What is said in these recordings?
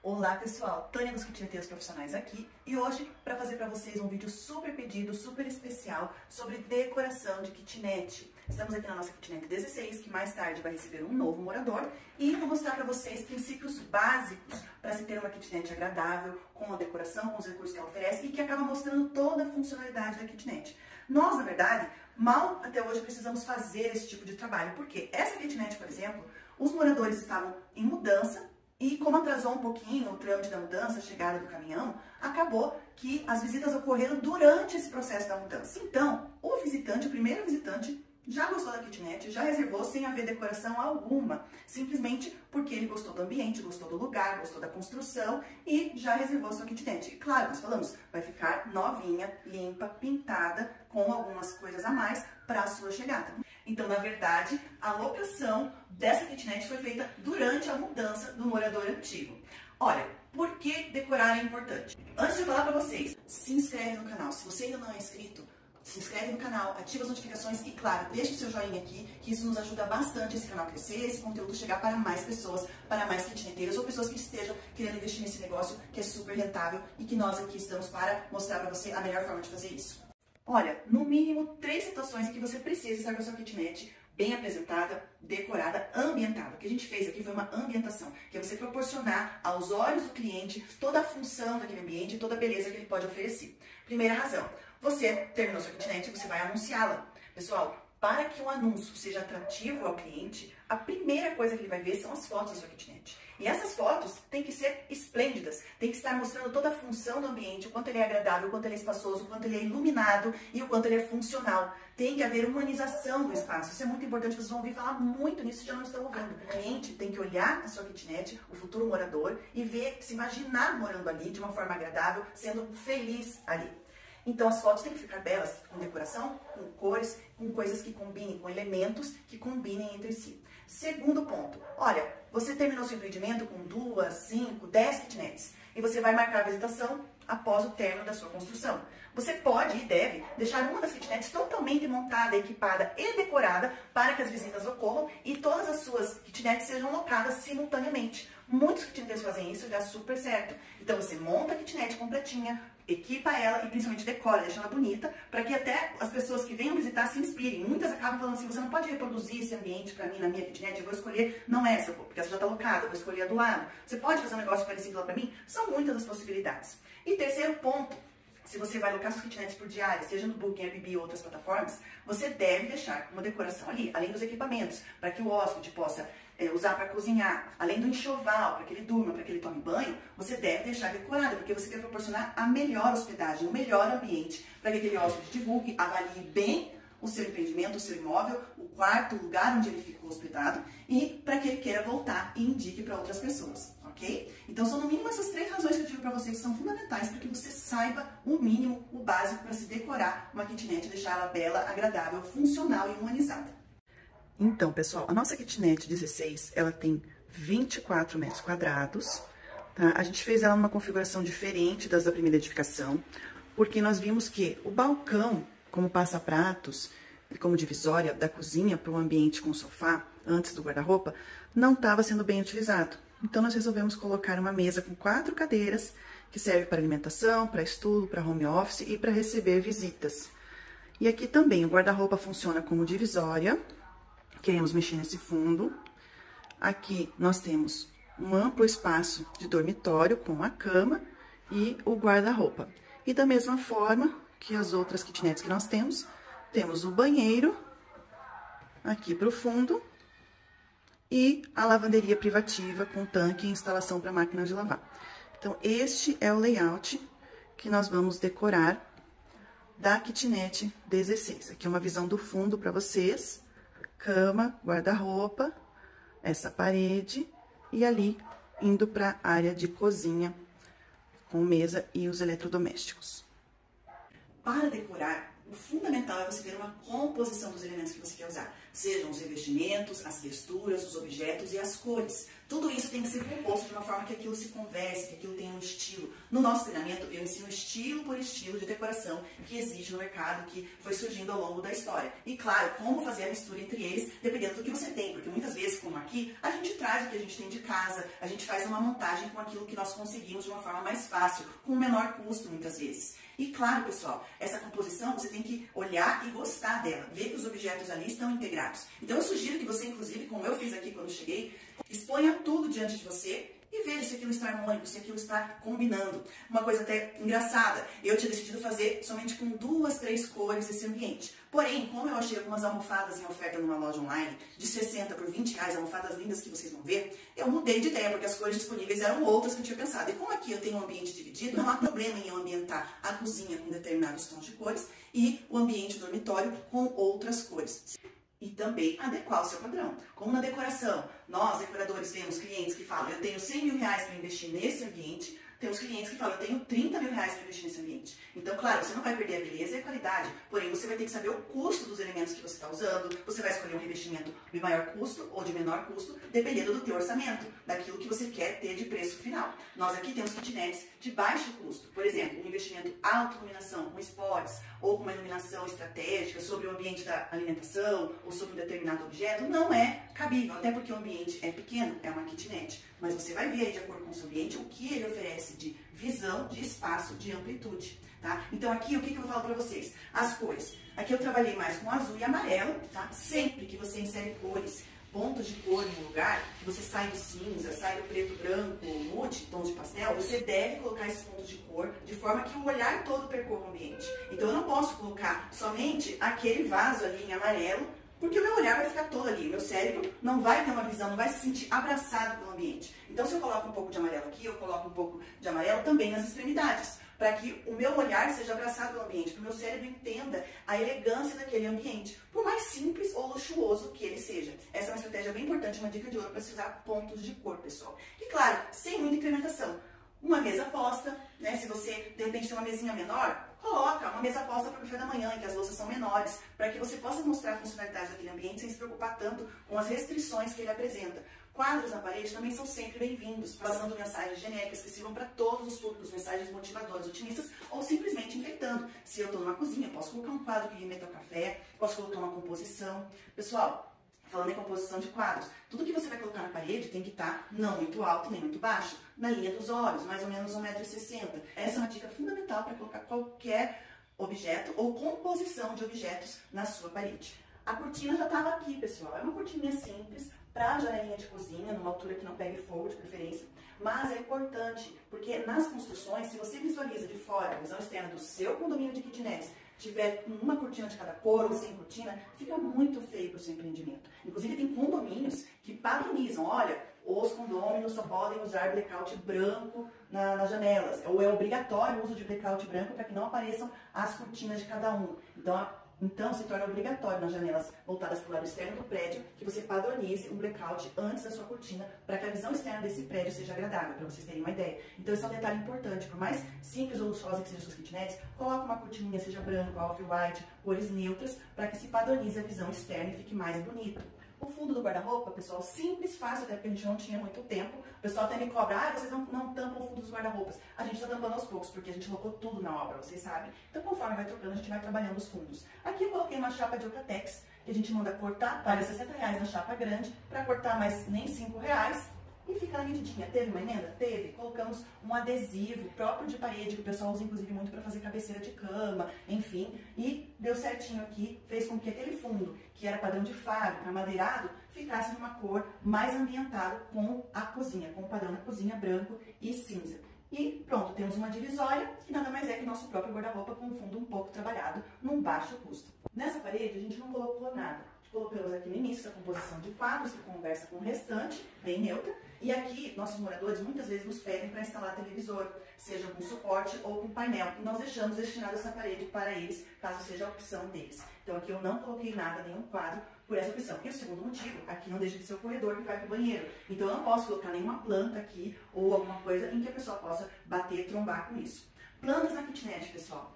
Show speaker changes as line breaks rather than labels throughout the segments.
Olá pessoal, Tânia dos Kitneteiros Profissionais aqui e hoje para fazer para vocês um vídeo super pedido, super especial sobre decoração de kitnet. Estamos aqui na nossa kitnet 16, que mais tarde vai receber um novo morador e vou mostrar para vocês princípios básicos para se ter uma kitnet agradável, com a decoração, com os recursos que ela oferece e que acaba mostrando toda a funcionalidade da kitnet. Nós, na verdade, mal até hoje precisamos fazer esse tipo de trabalho, porque essa kitnet, por exemplo, os moradores estavam em mudança. E como atrasou um pouquinho o trâmite da mudança, a chegada do caminhão, acabou que as visitas ocorreram durante esse processo da mudança. Então, o primeiro visitante, já gostou da kitnet, já reservou sem haver decoração alguma, simplesmente porque ele gostou do ambiente, gostou do lugar, gostou da construção e já reservou sua kitnet. E claro, nós falamos, vai ficar novinha, limpa, pintada, com algumas coisas a mais para a sua chegada. Então, na verdade, a locação dessa kitnet foi feita durante a mudança do morador antigo. Olha, por que decorar é importante? Antes de falar para vocês, se inscreve no canal. Se você ainda não é inscrito, se inscreve no canal, ativa as notificações e, claro, deixa o seu joinha aqui, que isso nos ajuda bastante esse canal a crescer, esse conteúdo chegar para mais pessoas, para mais kitneteiros ou pessoas que estejam querendo investir nesse negócio que é super rentável e que nós aqui estamos para mostrar para você a melhor forma de fazer isso. Olha, no mínimo 3 situações em que você precisa estar com a sua kitnet bem apresentada, decorada, ambientada. O que a gente fez aqui foi uma ambientação, que é você proporcionar aos olhos do cliente toda a função daquele ambiente e toda a beleza que ele pode oferecer. Primeira razão, você terminou sua kitnet, você vai anunciá-la. Pessoal, para que o anúncio seja atrativo ao cliente, a primeira coisa que ele vai ver são as fotos da sua kitnet. E essas fotos têm que ser esplêndidas, tem que estar mostrando toda a função do ambiente, o quanto ele é agradável, o quanto ele é espaçoso, o quanto ele é iluminado e o quanto ele é funcional. Tem que haver humanização do espaço, isso é muito importante, vocês vão ouvir falar muito nisso, já não estão ouvindo. O cliente tem que olhar a sua kitnet, o futuro morador, e ver, se imaginar morando ali de uma forma agradável, sendo feliz ali. Então as fotos têm que ficar belas, com decoração, com cores, com coisas que combinem, com elementos que combinem entre si. Segundo ponto, olha, você terminou seu empreendimento com 2, 5, 10 kitnets e você vai marcar a visitação após o término da sua construção. Você pode e deve deixar uma das kitnets totalmente montada, equipada e decorada para que as visitas ocorram e todas as suas kitnets sejam locadas simultaneamente. Muitos kitneteiros fazem isso e dá super certo. Então você monta a kitnet completinha, equipa ela e principalmente decora, deixa ela bonita, para que até as pessoas que venham visitar se inspirem. Muitas acabam falando assim, você não pode reproduzir esse ambiente para mim na minha kitnet, eu vou escolher, não essa, porque essa já está locada, eu vou escolher a do lado. Você pode fazer um negócio parecido lá para mim? São muitas as possibilidades. E terceiro ponto, se você vai alocar suas kitnets por diária, seja no Booking, Airbnb ou outras plataformas, você deve deixar uma decoração ali, além dos equipamentos, para que o hóspede possa usar para cozinhar, além do enxoval, para que ele durma, para que ele tome banho, você deve deixar decorado, porque você quer proporcionar a melhor hospedagem, o melhor ambiente, para que aquele hóspede divulgue, avalie bem o seu empreendimento, o seu imóvel, o quarto, o lugar onde ele ficou hospedado e para que ele queira voltar e indique para outras pessoas, ok? Então são no mínimo essas 3 razões que eu digo para vocês que são fundamentais para que você saiba o mínimo, o básico para se decorar uma kitnet e deixar ela bela, agradável, funcional e humanizada. Então, pessoal, a nossa kitnet 16, ela tem 24 metros quadrados, tá? A gente fez ela numa configuração diferente das da primeira edificação, porque nós vimos que o balcão, como passa-pratos e como divisória da cozinha para o ambiente com sofá, antes do guarda-roupa, não estava sendo bem utilizado. Então, nós resolvemos colocar uma mesa com 4 cadeiras, que serve para alimentação, para estudo, para home office e para receber visitas. E aqui também o guarda-roupa funciona como divisória. Queremos mexer nesse fundo. Aqui nós temos um amplo espaço de dormitório com a cama e o guarda-roupa. E da mesma forma que as outras kitnets que nós temos, temos o banheiro aqui para o fundo e a lavanderia privativa com tanque e instalação para máquina de lavar. Então, este é o layout que nós vamos decorar da kitnet 16. Aqui é uma visão do fundo para vocês. Cama, guarda-roupa, essa parede e ali indo para a área de cozinha com mesa e os eletrodomésticos. Para decorar, o fundamental é você ter uma composição dos elementos que você quer usar, sejam os revestimentos, as texturas, os objetos e as cores. Tudo isso tem que ser composto de uma forma que aquilo se converse, que aquilo tenha um estilo. No nosso treinamento, eu ensino estilo por estilo de decoração que existe no mercado, que foi surgindo ao longo da história. E claro, como fazer a mistura entre eles, dependendo do que você tem, porque muitas vezes, como aqui, a gente traz o que a gente tem de casa, a gente faz uma montagem com aquilo que nós conseguimos de uma forma mais fácil, com menor custo muitas vezes. E claro, pessoal, essa composição você tem que olhar e gostar dela, ver que os objetos ali estão integrados. Então eu sugiro que você, inclusive, como eu fiz aqui quando cheguei, exponha tudo diante de você e veja se aquilo está harmônico, se aquilo está combinando. Uma coisa até engraçada, eu tinha decidido fazer somente com 2, 3 cores esse ambiente. Porém, como eu achei algumas almofadas em oferta numa loja online, de 60 por 20 reais, almofadas lindas que vocês vão ver, eu mudei de ideia, porque as cores disponíveis eram outras que eu tinha pensado. E como aqui eu tenho um ambiente dividido, não há problema em eu ambientar a cozinha com determinados tons de cores e o ambiente do dormitório com outras cores. E também adequar o seu padrão. Como na decoração, nós, decoradores, temos clientes que falam, eu tenho 100 mil reais para investir nesse ambiente, temos clientes que falam, eu tenho 30 mil reais para investir nesse ambiente. Então, claro, você não vai perder a beleza e a qualidade, porém você vai ter que saber o custo dos elementos que você está usando, você vai escolher um revestimento de maior custo ou de menor custo, dependendo do teu orçamento, daquilo que você quer ter de preço final. Nós aqui temos kitnets de baixo custo, por exemplo, um investimento alta iluminação, com spots, ou com uma iluminação estratégica sobre o ambiente da alimentação, ou sobre um determinado objeto, não é cabível, até porque o ambiente é pequeno, é uma kitnet. Mas você vai ver aí, de acordo com o seu ambiente, o que ele oferece de visão, de espaço, de amplitude, tá? Então aqui, o que eu falo pra vocês? As cores. Aqui eu trabalhei mais com azul e amarelo, tá? Sempre que você insere cores, pontos de cor em um lugar, que você sai do cinza, sai do preto, branco, nude, tons de pastel, você deve colocar esses pontos de cor de forma que o olhar todo percorra o ambiente. Então eu não posso colocar somente aquele vaso ali em amarelo, porque o meu olhar vai ficar todo ali, o meu cérebro não vai ter uma visão, não vai se sentir abraçado pelo ambiente. Então se eu coloco um pouco de amarelo aqui, eu coloco um pouco de amarelo também nas extremidades, para que o meu olhar seja abraçado pelo ambiente, que o meu cérebro entenda a elegância daquele ambiente, por mais simples ou luxuoso que ele seja. Essa é uma estratégia bem importante, uma dica de ouro para se usar pontos de cor, pessoal. E claro, sem muita incrementação. Uma mesa posta, né? Se você de repente tem uma mesinha menor, coloca uma mesa posta para o café da manhã, em que as louças são menores, para que você possa mostrar a funcionalidade daquele ambiente sem se preocupar tanto com as restrições que ele apresenta. Quadros na parede também são sempre bem-vindos, passando mensagens genéricas que sirvam para todos os públicos, mensagens motivadoras, otimistas ou simplesmente enfeitando. Se eu estou numa cozinha, posso colocar um quadro que remeta ao café, posso colocar uma composição. Pessoal, falando em composição de quadros, tudo que você vai colocar na parede tem que estar não muito alto nem muito baixo, na linha dos olhos, mais ou menos 1,60 m. Essa é uma dica fundamental para colocar qualquer objeto ou composição de objetos na sua parede. A cortina já estava aqui, pessoal. É uma cortininha simples para a janelinha de cozinha, numa altura que não pegue fogo, de preferência. Mas é importante, porque nas construções, se você visualiza de fora, a visão externa do seu condomínio de kitnets, tiver uma cortina de cada cor ou sem cortina, fica muito feio para o seu empreendimento. Inclusive tem condomínios que padronizam, olha, os condôminos só podem usar blackout branco nas janelas, ou é obrigatório o uso de blackout branco para que não apareçam as cortinas de cada um. Então se torna obrigatório nas janelas voltadas para o lado externo do prédio que você padronize um blackout antes da sua cortina para que a visão externa desse prédio seja agradável, para vocês terem uma ideia. Então esse é um detalhe importante, por mais simples ou luxuosa que sejam suas kitnets, coloque uma cortininha, seja branco, off-white, cores neutras, para que se padronize a visão externa e fique mais bonito. O fundo do guarda-roupa, pessoal, simples, fácil, até porque a gente não tinha muito tempo. O pessoal até me cobra, vocês não tampam o fundo dos guarda-roupas. A gente está tampando aos poucos, porque a gente colocou tudo na obra, vocês sabem. Então, conforme vai trocando, a gente vai trabalhando os fundos. Aqui eu coloquei uma chapa de Eucatex, que a gente manda cortar, paga R$60 na chapa grande, para cortar mais nem R$5. E fica na medidinha. Teve uma emenda? Teve. Colocamos um adesivo próprio de parede, que o pessoal usa inclusive muito para fazer cabeceira de cama, enfim. E deu certinho aqui, fez com que aquele fundo, que era padrão de fábrica, madeirado, ficasse numa cor mais ambientada com a cozinha, com o padrão da cozinha branco e cinza. E pronto, temos uma divisória, que nada mais é que o nosso próprio guarda-roupa com um fundo um pouco trabalhado, num baixo custo. Nessa parede a gente não colocou nada. Colocamos aqui no início a composição de quadros, que conversa com o restante, bem neutra. E aqui, nossos moradores muitas vezes nos pedem para instalar televisor, seja com suporte ou com painel. E nós deixamos destinado essa parede para eles, caso seja a opção deles. Então aqui eu não coloquei nada, nenhum quadro, por essa opção. E o segundo motivo, aqui não deixa de ser o corredor que vai para o banheiro. Então eu não posso colocar nenhuma planta aqui ou alguma coisa em que a pessoa possa bater, trombar com isso. Plantas na kitnet, pessoal.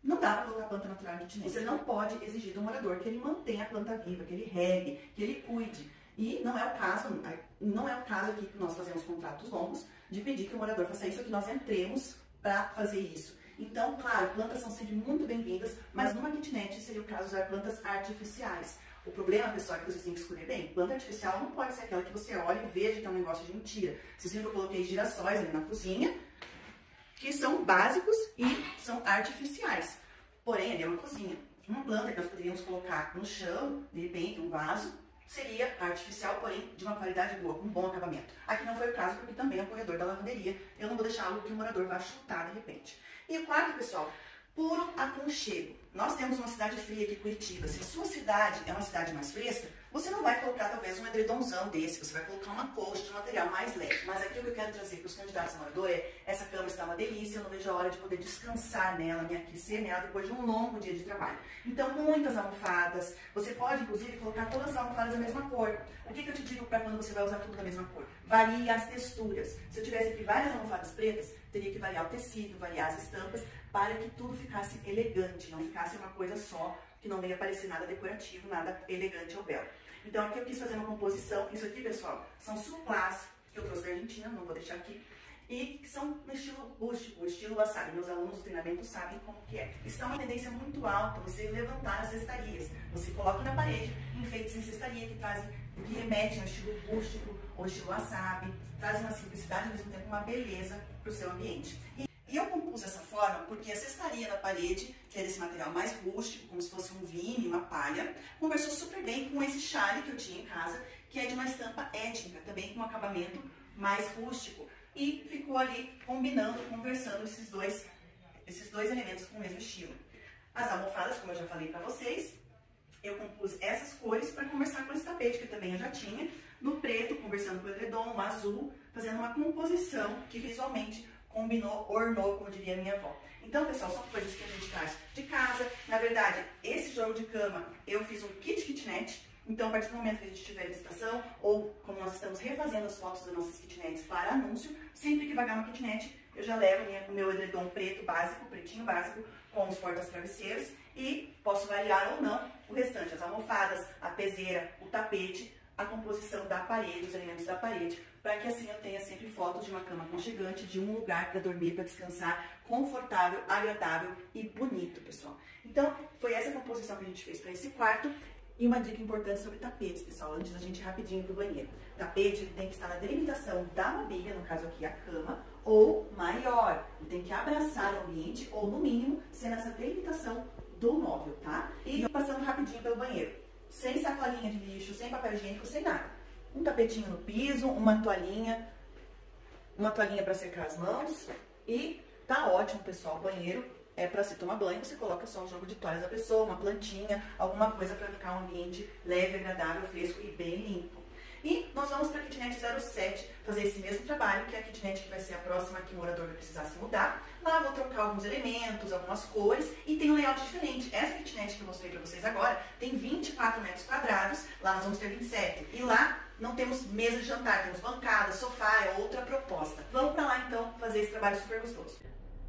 Não dá para colocar planta natural em kitnet. Você não pode exigir do morador que ele mantenha a planta viva, que ele regue, que ele cuide. E não é o caso aqui que nós fazemos contratos longos de pedir que o morador faça isso, que nós entremos para fazer isso. Então, claro, plantas são sempre muito bem-vindas, mas numa kitnet seria o caso de usar plantas artificiais. O problema, pessoal, é que vocês têm que escolher bem. Planta artificial não pode ser aquela que você olha e veja que é um negócio de mentira. Vocês viram que eu coloquei girassóis ali na cozinha, que são básicos e são artificiais. Porém, ali é uma cozinha. Uma planta que nós poderíamos colocar no chão, de repente, um vaso, seria artificial, porém de uma qualidade boa, com um bom acabamento. Aqui não foi o caso, porque também é o corredor da lavanderia. Eu não vou deixar algo que o morador vá chutar de repente. E o quarto, pessoal, puro aconchego. Nós temos uma cidade fria aqui, Curitiba. Se a sua cidade é uma cidade mais fresca, você não vai colocar talvez um edredomzão desse, você vai colocar uma colcha de material mais leve. Mas aqui o que eu quero trazer para os candidatos a morador é: essa cama está uma delícia, eu não vejo a hora de poder descansar nela, me aquecer nela depois de um longo dia de trabalho. Então, muitas almofadas. Você pode, inclusive, colocar todas as almofadas da mesma cor. O que eu te digo para quando você vai usar tudo da mesma cor? Varie as texturas. Se eu tivesse aqui várias almofadas pretas, teria que variar o tecido, variar as estampas, para que tudo ficasse elegante, não ficasse uma coisa só, que não venha parecer nada decorativo, nada elegante ou belo. Então aqui eu quis fazer uma composição. Isso aqui, pessoal, são suplás, que eu trouxe da Argentina, não vou deixar aqui, e que são no estilo rústico, o estilo wasabi. Meus alunos do treinamento sabem como que é. Está uma tendência muito alta você levantar as cestarias. Você coloca na parede enfeites em cestaria que remetem ao estilo rústico ou estilo wasabi, trazem uma simplicidade e ao mesmo tempo uma beleza para o seu ambiente. E eu compus dessa forma porque a cestaria na parede, que é desse material mais rústico, como se fosse um vinho, uma palha, conversou super bem com esse chale que eu tinha em casa, que é de uma estampa étnica, também com um acabamento mais rústico. E ficou ali combinando, conversando esses dois elementos com o mesmo estilo. As almofadas, como eu já falei para vocês, eu compus essas cores para conversar com esse tapete, que também eu já tinha, no preto, conversando com o edredom, no azul, fazendo uma composição que visualmente combinou, ornou, como diria minha avó. Então, pessoal, são coisas que a gente traz de casa. Na verdade, esse jogo de cama, eu fiz um kit kitnet. Então, a partir do momento que a gente tiver licitação, ou como nós estamos refazendo as fotos das nossas kitnets para anúncio, sempre que vagar uma kitnet, eu já levo o meu edredom preto básico, pretinho básico, com os portas-travesseiros, e posso variar ou não o restante, as almofadas, a peseira, o tapete, a composição da parede, os elementos da parede, para que assim eu tenha sempre fotos de uma cama aconchegante, de um lugar para dormir, para descansar, confortável, agradável e bonito, pessoal. Então, foi essa composição que a gente fez para esse quarto. E uma dica importante sobre tapetes, pessoal, antes da gente ir rapidinho pro banheiro. Tapete tem que estar na delimitação da mobília, no caso aqui a cama, ou maior. Ele tem que abraçar o ambiente, ou no mínimo, ser nessa delimitação do móvel, tá? E passando rapidinho pelo banheiro. Sem sacolinha de lixo, sem papel higiênico, sem nada. Um tapetinho no piso, uma toalhinha para secar as mãos. E tá ótimo, pessoal, o banheiro é para se tomar banho, você coloca só o jogo de toalhas da pessoa, uma plantinha, alguma coisa para ficar um ambiente leve, agradável, fresco e bem limpo. E nós vamos para a kitnet 07 fazer esse mesmo trabalho, que é a kitnet que vai ser a próxima que o morador vai precisar se mudar. Lá vou trocar alguns elementos, algumas cores e tem um layout diferente. Essa kitnet que eu mostrei para vocês agora tem 24 metros quadrados, lá nós vamos ter 27. E lá não temos mesa de jantar, temos bancada, sofá, é outra proposta. Vamos para lá então fazer esse trabalho super gostoso.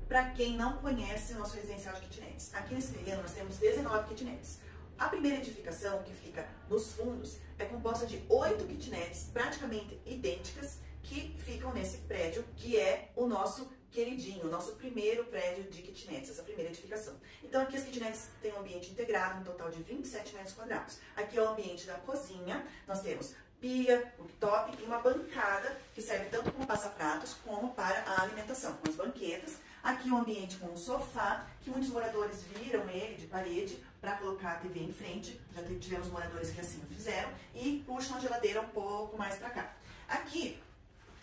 Para quem não conhece o nosso residencial de kitnets, aqui nesse terreno nós temos 19 kitnets. A primeira edificação, que fica nos fundos, é composta de 8 kitnets praticamente idênticas que ficam nesse prédio, que é o nosso queridinho, o nosso primeiro prédio de kitnets, essa primeira edificação. Então aqui as kitnets têm um ambiente integrado, um total de 27 metros quadrados. Aqui é o ambiente da cozinha, nós temos pia, cooktop e uma bancada que serve tanto como passapratos como para a alimentação, com as banquetas. Aqui o ambiente com um sofá, que muitos moradores viram ele de parede para colocar a TV em frente. Já tivemos moradores que assim o fizeram. E puxam a geladeira um pouco mais para cá. Aqui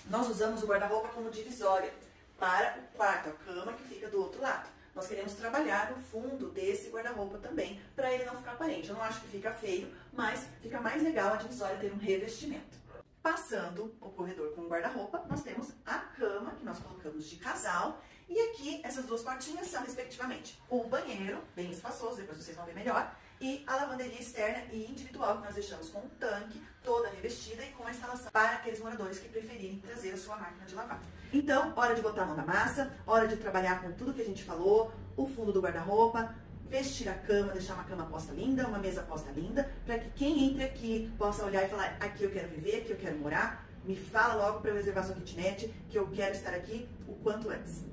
nós usamos o guarda-roupa como divisória para o quarto, a cama que fica do outro lado. Nós queremos trabalhar no fundo desse guarda-roupa também, para ele não ficar aparente. Eu não acho que fica feio, mas fica mais legal a divisória ter um revestimento. Passando o corredor com o guarda-roupa, nós temos a cama, que nós colocamos de casal. E aqui, essas duas portinhas são, respectivamente, o banheiro, bem espaçoso, depois vocês vão ver melhor, e a lavanderia externa e individual, que nós deixamos com um tanque, toda revestida e com a instalação para aqueles moradores que preferirem trazer a sua máquina de lavar. Então, hora de botar a mão na massa, hora de trabalhar com tudo que a gente falou, o fundo do guarda-roupa, vestir a cama, deixar uma cama posta linda, uma mesa posta linda, para que quem entre aqui possa olhar e falar, aqui eu quero viver, aqui eu quero morar, me fala logo para eu reservar sua kitnet, que eu quero estar aqui o quanto antes.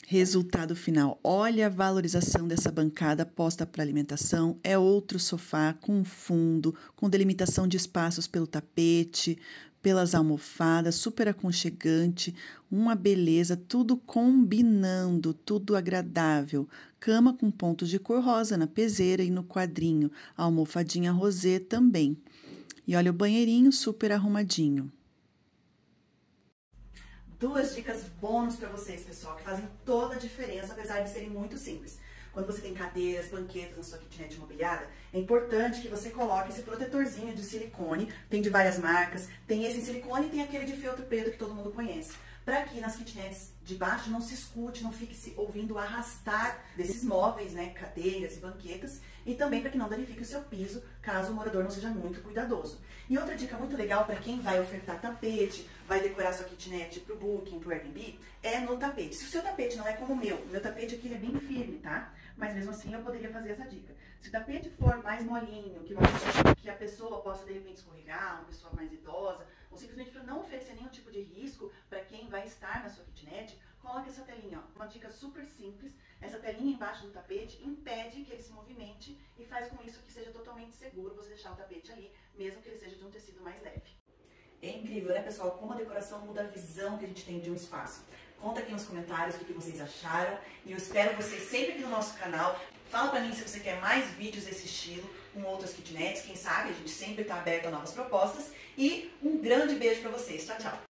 Resultado final, olha a valorização dessa bancada posta para alimentação, é outro sofá com fundo, com delimitação de espaços pelo tapete, pelas almofadas, super aconchegante, uma beleza, tudo combinando, tudo agradável. Cama com pontos de cor rosa na peseira e no quadrinho, a almofadinha rosé também. E olha o banheirinho super arrumadinho. Duas dicas bônus para vocês, pessoal, que fazem toda a diferença, apesar de serem muito simples. Quando você tem cadeiras, banquetas na sua kitnet imobiliada, é importante que você coloque esse protetorzinho de silicone, tem de várias marcas, tem esse em silicone e tem aquele de feltro preto que todo mundo conhece. Para que nas kitnets de baixo não se escute, não fique se ouvindo o arrastar desses móveis, né, cadeiras e banquetas, e também para que não danifique o seu piso, caso o morador não seja muito cuidadoso. E outra dica muito legal para quem vai ofertar tapete, vai decorar sua kitnet para o Booking, para o Airbnb, é no tapete. Se o seu tapete não é como o meu tapete aqui ele é bem firme, tá? Mas mesmo assim eu poderia fazer essa dica. Se o tapete for mais molinho, que a pessoa possa de repente escorregar, uma pessoa mais idosa, ou simplesmente para não oferecer nenhum tipo de risco para quem vai estar na sua kitnet, coloque essa telinha, ó. Uma dica super simples, essa telinha embaixo do tapete impede que ele se movimente e faz com isso que seja totalmente seguro você deixar o tapete ali, mesmo que ele seja de um tecido mais leve. É incrível, né, pessoal, como a decoração muda a visão que a gente tem de um espaço. Conta aqui nos comentários o que vocês acharam e eu espero vocês sempre aqui no nosso canal. Fala pra mim se você quer mais vídeos desse estilo com outras kitnets, quem sabe, a gente sempre tá aberto a novas propostas. E um grande beijo pra vocês. Tchau, tchau!